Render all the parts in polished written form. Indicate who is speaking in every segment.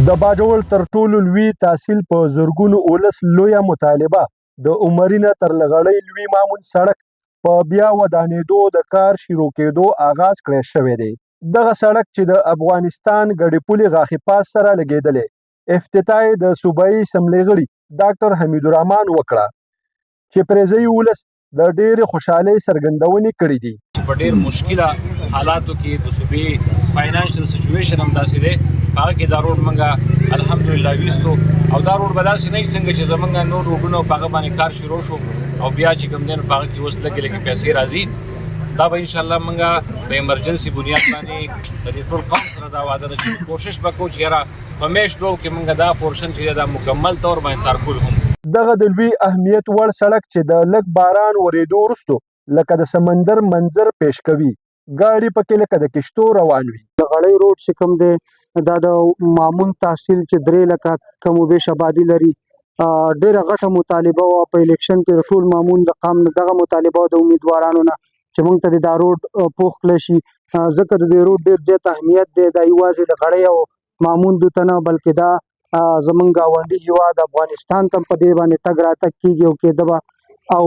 Speaker 1: د باجوړ تر ټولو لوی تحصیل په زرګونو ولس لویه مطالبه د عمرینه تر لغړی لوی مامون سړک په بیا ودانېدو د کار شروع کېدو آغاز کړی شوی دی. دغه سړک چې د افغانستان ګډې پولې غاښي پاس سره لګېدلی افتتاح یې د صوبایي اسمبلۍ غړي ډاکټر حمیدالرحمن وکړه چې پرې ځایي ولس د ډېرې خوشحالۍ څرګندونې کړې دي.
Speaker 2: په ډېر مشکله حالاتو کې د صوبې فاینانشل سچویشن هم داسې دی، هغه کې دا روډ موږ الحمدلله ویستو او دا روډ به داسې نه وي څنګه چې زموږ نور روډونه په هغه باندې کار شروع شو او بیا چې کوم دی نو په هغه کې اوس لږې لږې پیسې راځي. دا به انشاءالله موږ په ایمرجنسي بنیاد باندې د دې ټول قوم سره دا وعده ده چې کوشش به کوو چې یاره په میاشت دوو کې موږ دا پورشن چې دا مکمل طور باندې تارکول هم.
Speaker 1: دغه د لوی اهمیت وړ سړک چې د لږ باران ورېدو وروستو لکه د سمندر منظر پیش کوي، ګاډي پکې لکه د کشتو روان وي.
Speaker 3: د غړی روډ چې کوم دی دا د مامون تحصیل چې 3 لکه کم و بیش آبادي لري، ډېره غټه مطالبه وه په الیکشن کې د ټول مامون د قام نه دغه مطالبه د امیدوارانو نه چې موږ ته دا روډ پوخ کړی شي، ځکه د دې روډ ډېر زیات اهمیت دی. دا یوازې د غړی او مامون دوته نه بلکې دا زمونږ ګاونډي هېواد افغانستان ته په دې باندې تګ راتګ کېږي او کېده به او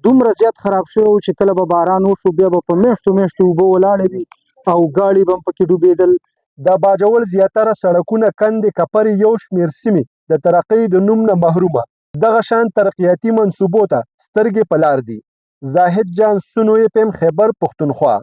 Speaker 3: دومره زیات خراب شوی و چې کله به باران وشو بیا به په میاشتو میاشتو اوبه ولاړې وي او ګاډي به هم پکې ډوبېدل.
Speaker 1: د باجوړ زیاتره سړکونه کندې کپرې یو شمېر سیمې د ترقۍ د نوم نه محرومه دغه شان ترقیاتي منصوبو ته سترګې په لار دي. زاهد جان سونو FM خیبر پښتونخوا.